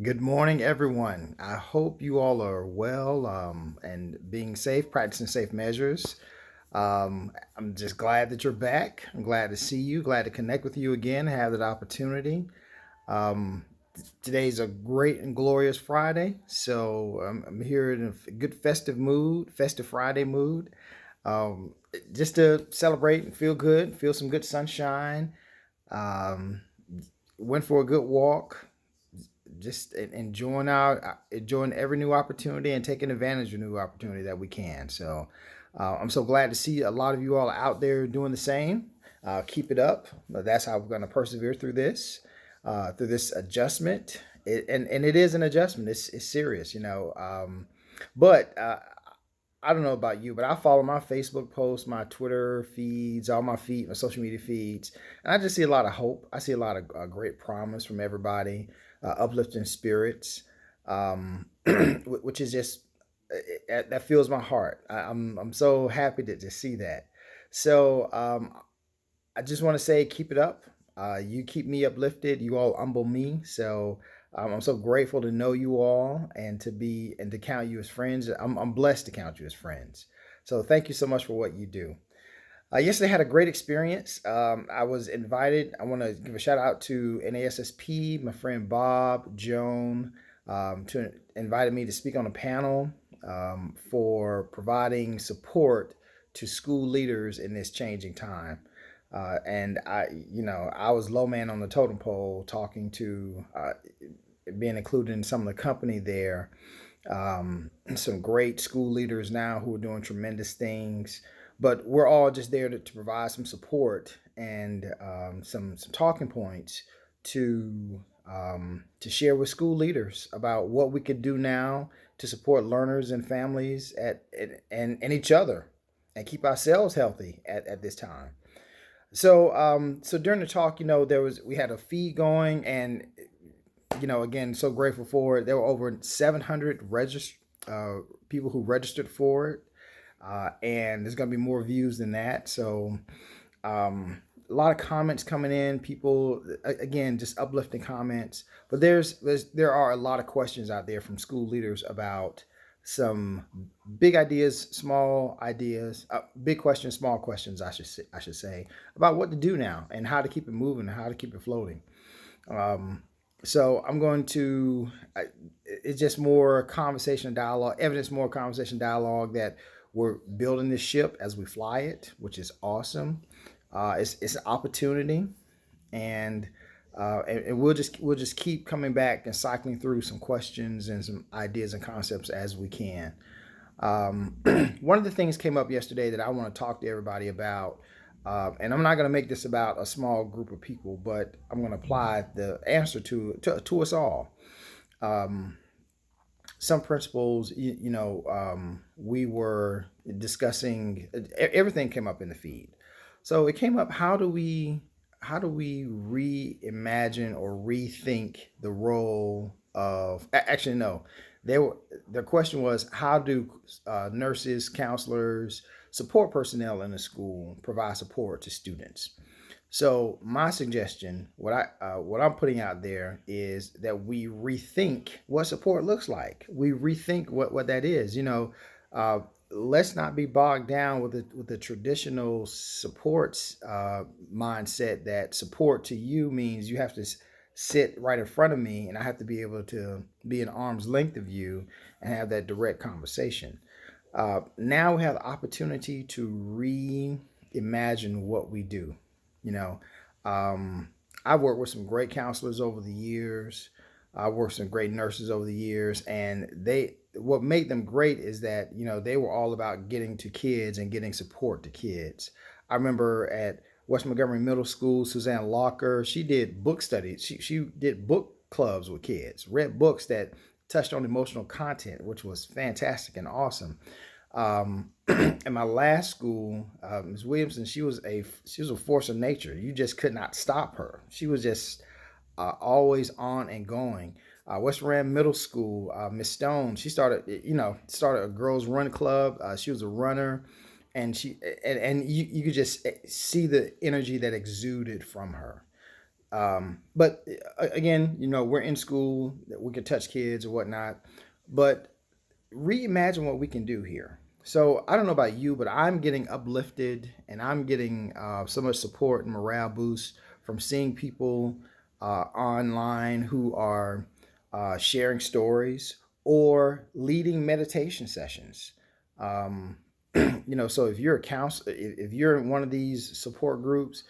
Good morning, everyone. I hope you all are well and being safe, practicing safe measures. I'm just glad that you're back. I'm glad to see you, glad to connect with you again, have that opportunity. Um, Today's a great and glorious Friday, so I'm here in a good festive mood, festive Friday mood, um, just to celebrate and feel good, feel some good sunshine. Um, Went for a good walk, just enjoying every new opportunity and taking advantage of new opportunity that we can. So I'm so glad to see a lot of you all out there doing the same. Keep it up. That's how we're going to persevere through this adjustment. And it is an adjustment. It's serious, you know. But I don't know about you, but I follow my Facebook posts, my Twitter feeds, all my feed, my social media feeds, and I just see a lot of hope. I see a lot of great promise from everybody, uplifting spirits, which is just that fills my heart. I'm so happy to see that. So I just want to say, keep it up. You keep me uplifted. You all humble me. So I'm so grateful to know you all and to count you as friends. I'm blessed to count you as friends. So thank you so much for what you do. Yesterday I had a great experience. I was invited. I want to give a shout out to NASSP, my friend Bob, Joan, to invited me to speak on a panel for providing support to school leaders in this changing time. And I was low man on the totem pole, talking to, being included in some of the company there. Some great school leaders now who are doing tremendous things, but we're all just there to provide some support and some talking points to share with school leaders about what we could do now to support learners and families and each other and keep ourselves healthy at this time. So during the talk, we had a feed going, and again, so grateful for it. There were over 700 people who registered for it, and there's going to be more views than that. So a lot of comments coming in. People, again, just uplifting comments. But there are a lot of questions out there from school leaders about some big ideas, small ideas, big questions, small questions. I should say about what to do now and how to keep it moving, and how to keep it floating. Um, so I'm going to. It's just more conversation dialogue, evidence, more conversation dialogue that we're building this ship as we fly it, which is awesome. It's an opportunity, and and we'll just keep coming back and cycling through some questions and some ideas and concepts as we can. Um, One of the things came up yesterday that I want to talk to everybody about, and I'm not going to make this about a small group of people, but I'm going to apply the answer to us all. Um, some principles, we were discussing. Everything came up in the feed, so it came up. How do we reimagine or rethink the role of? Actually, no. They were The question was, how do nurses, counselors, support personnel in the school provide support to students? So my suggestion, what I'm putting out there, is that we rethink what support looks like. We rethink what that is. Uh, let's not be bogged down with the traditional supports mindset, that support to you means you have to sit right in front of me and I have to be able to be an arm's length of you and have that direct conversation. Now we have the opportunity to reimagine what we do. You know, um, I've worked with some great counselors over the years. I've worked with some great nurses over the years, and what made them great is that they were all about getting to kids and getting support to kids. I remember at West Montgomery Middle School, Suzanne Locker, she did book studies. She did book clubs with kids, read books that touched on emotional content, which was fantastic and awesome. In my last school, Ms. Williamson, she was a force of nature. You just could not stop her. She was just always on and going. West Rand Middle School, Miss Stone, she started a girls run club. She was a runner, and you could just see the energy that exuded from her. But again, we're in school, we can touch kids or whatnot, but reimagine what we can do here. So I don't know about you, but I'm getting uplifted and I'm getting so much support and morale boost from seeing people online who are sharing stories or leading meditation sessions. Um, so if you're a counselor, if you're in one of these support groups,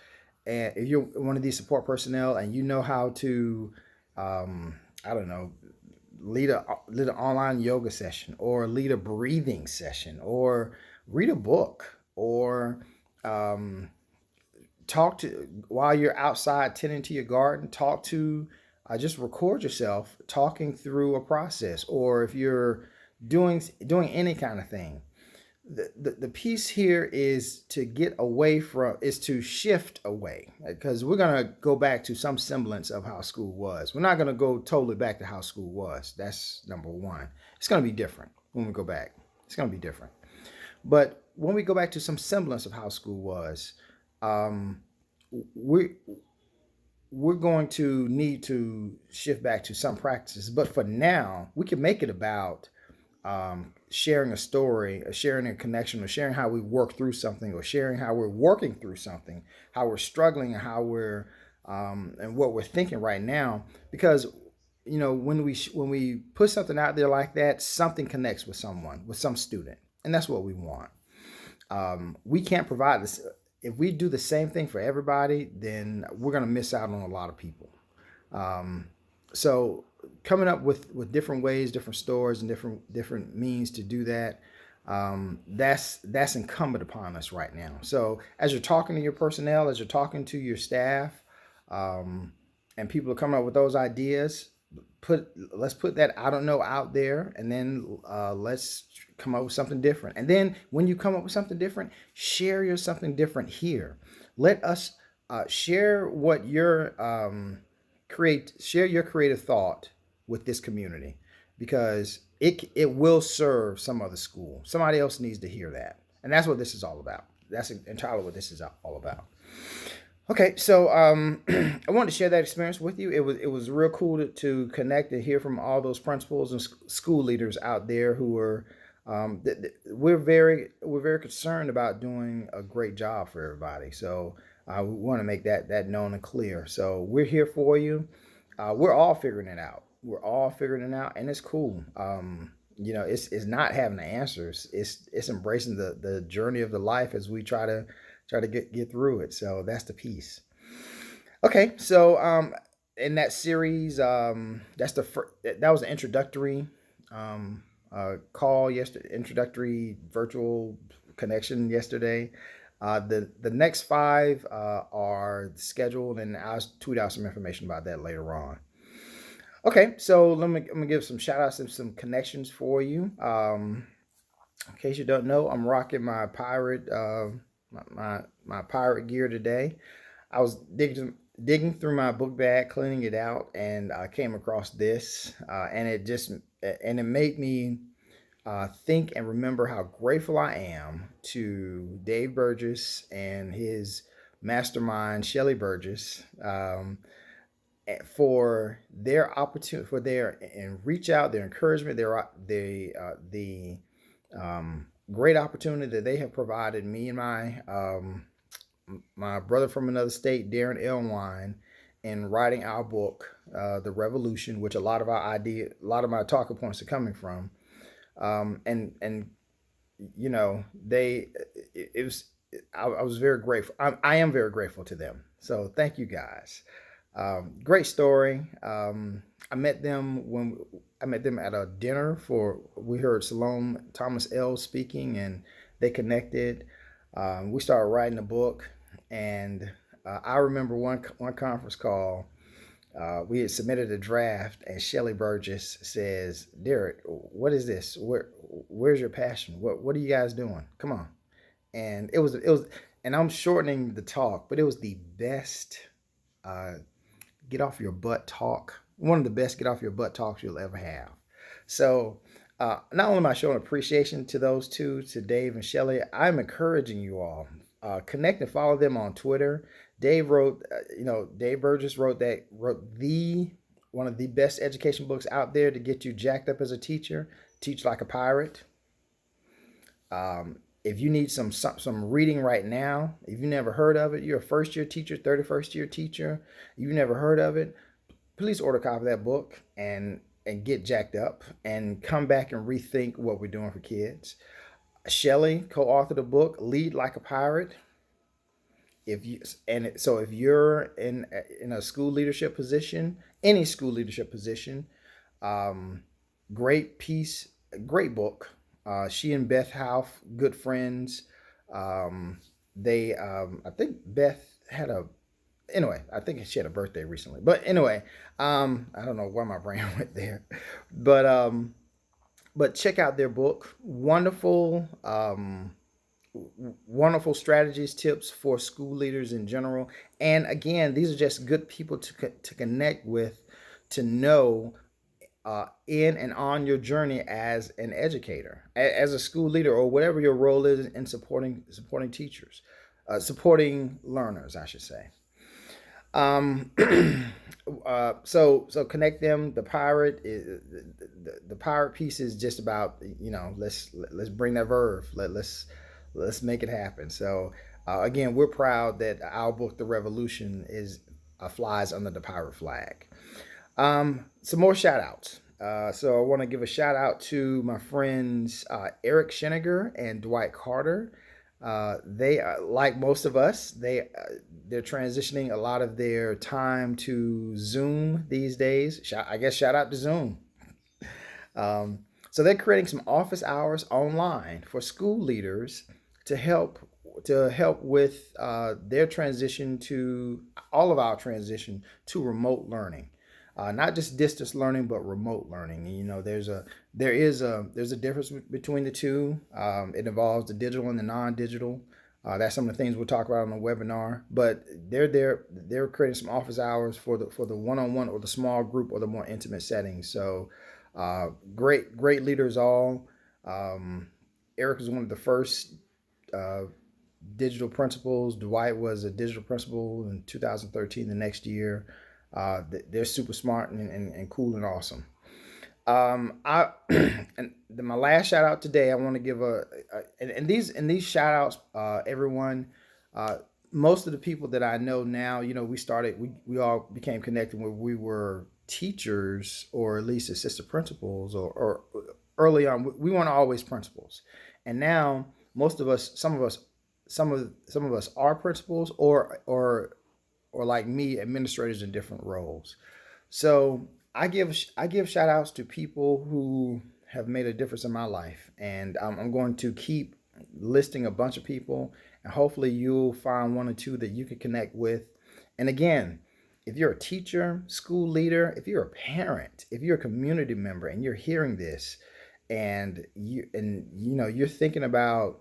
and if you're one of these support personnel and you know how to, I don't know, lead an online yoga session or lead a breathing session or read a book or um, talk to while you're outside tending to your garden, talk to just record yourself talking through a process, or if you're doing any kind of thing. The piece here is to shift away, because we're going to go back to some semblance of how school was. We're not going to go totally back to how school was. That's number one. It's going to be different when we go back. It's going to be different. But when we go back to some semblance of how school was, um, we we're going to need to shift back to some practices. But for now, we can make it about sharing a story, or sharing a connection, or sharing how we work through something, or sharing how we're working through something, how we're struggling, and how we're and what we're thinking right now. Because when we put something out there like that, something connects with someone, with some student, and that's what we want. We can't provide this. If we do the same thing for everybody, then we're going to miss out on a lot of people. Um, so coming up with different ways, different stores, and different means to do that, that's incumbent upon us right now. So as you're talking to your personnel, as you're talking to your staff, um, and people are coming up with those ideas, let's put that I don't know out there, and then let's come up with something different. And then when you come up with something different, share your something different here. Let us share what your share your creative thought with this community, because it will serve some other school. Somebody else needs to hear that, and that's what this is all about. That's entirely what this is all about. Okay, so I wanted to share that experience with you. It was real cool to connect and hear from all those principals and school leaders out there who are. We're very concerned about doing a great job for everybody. So we want to make that known and clear. So we're here for you. We're all figuring it out. We're all figuring it out, and it's cool. It's not having the answers. It's embracing the journey of the life as we try to get through it. So that's the piece. Okay, so in that series, that was an introductory call yesterday, introductory virtual connection yesterday. The next five are scheduled, and I'll tweet out some information about that later on. Okay, so let me give some shout outs and some connections for you. In case you don't know, I'm rocking my pirate my pirate gear today. I was digging through my book bag, cleaning it out, and I came across this, and it made me think and remember how grateful I am to Dave Burgess and his mastermind Shelly Burgess, for their opportunity, for their and reach out, their encouragement, the great opportunity that they have provided me and my brother from another state, Darren Elwine, in writing our book, The Revolution, which a lot of my talking points are coming from. And they it was I was very grateful. I am very grateful to them. So thank you guys. Great story. I met them at a dinner we heard Salome Thomas L speaking, and they connected. We started writing the book, and I remember one conference call. We had submitted a draft, and Shelly Burgess says, "Derek, what is this? Where's your passion? What are you guys doing? Come on!" And it was, and I'm shortening the talk, but it was the best get off your butt talk. One of the best get off your butt talks you'll ever have. So not only am I showing appreciation to those two, to Dave and Shelly, I'm encouraging you all. Connect and follow them on Twitter. Dave wrote, Dave Burgess wrote the one of the best education books out there to get you jacked up as a teacher. Teach Like a Pirate. If you need some reading right now, if you never heard of it, you're a first year teacher, 31st year teacher, you've never heard of it, please order a copy of that book and get jacked up and come back and rethink what we're doing for kids. Shelley co-authored a book, Lead Like a Pirate. If you're in a school leadership position, any school leadership position, great piece, great book. She and Beth Houff, good friends. I think Beth had I think she had a birthday recently. But anyway, I don't know where my brain went there, but check out their book. Wonderful strategies, tips for school leaders in general. And again, these are just good people to connect with, to know in and on your journey as an educator, as a school leader, or whatever your role is in supporting teachers, supporting learners, I should say. So connect them. The pirate is the pirate piece is just about, let's bring that verve. Let's make it happen. So again, we're proud that our book, The Revolution, flies under the pirate flag. Some more shout outs. So I want to give a shout out to my friends Eric Scheniger and Dwight Carter. They like most of us, they're transitioning a lot of their time to Zoom these days. I guess shout out to Zoom. So they're creating some office hours online for school leaders to help with their transition to all of our transition to remote learning. Not just distance learning, but remote learning. There's a difference between the two. It involves the digital and the non-digital. That's some of the things we'll talk about on the webinar. But they're creating some office hours for the one-on-one or the small group or the more intimate settings. So great leaders all. Eric was one of the first digital principals. Dwight was a digital principal in 2013. The next year. They're super smart and cool and awesome. My last shout out today, I want to give and these shout outs, everyone, most of the people that I know now, we all became connected when we were teachers or at least assistant principals or early on, we weren't always principals. And now some of us are principals or like me, administrators in different roles. So I give shout outs to people who have made a difference in my life. And I'm going to keep listing a bunch of people, and hopefully you'll find one or two that you can connect with. And again, if you're a teacher, school leader, if you're a parent, if you're a community member and you're hearing this and you're thinking about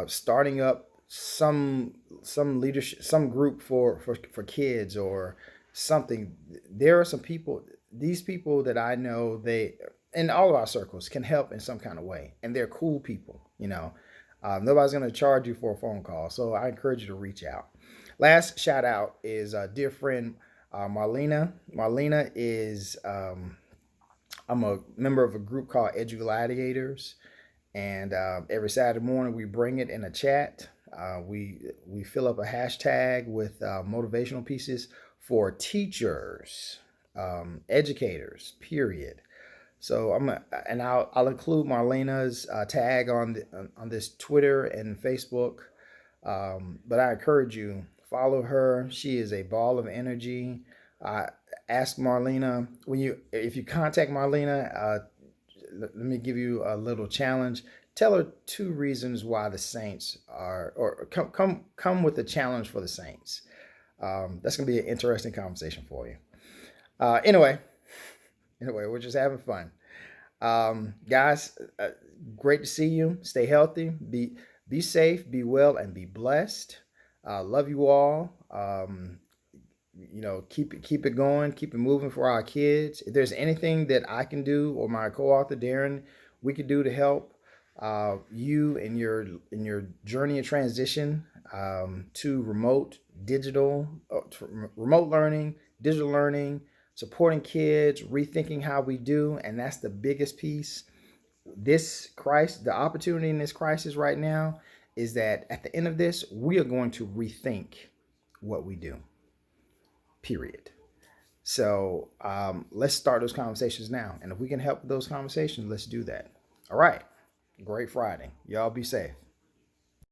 starting up some leadership, some group for kids or something, there are some people, these people that I know, they in all of our circles can help in some kind of way, and they're cool people. Nobody's going to charge you for a phone call, so I encourage you to reach out. Last shout out is dear friend Marlena. Marlena is I'm a member of a group called Edu Gladiators, and every Saturday morning we bring it in a chat. We fill up a hashtag with motivational pieces for teachers, educators, period. So I'll include Marlena's tag on this Twitter and Facebook. But I encourage you, follow her. She is a ball of energy. Ask Marlena if you contact Marlena. Let me give you a little challenge. Tell her 2 reasons why the Saints are, or come with a challenge for the Saints. That's gonna be an interesting conversation for you. Anyway, we're just having fun. Guys, great to see you. Stay healthy. Be safe. Be well, and be blessed. Love you all. Keep it going. Keep it moving for our kids. If there's anything that I can do or my co-author Darren we could do to help you in your journey of transition, to remote learning, digital learning, supporting kids, rethinking how we do. And that's the biggest piece. This crisis, the opportunity in this crisis right now is that at the end of this, we are going to rethink what we do, period. So let's start those conversations now. And if we can help with those conversations, let's do that. All right. Great Friday. Y'all be safe.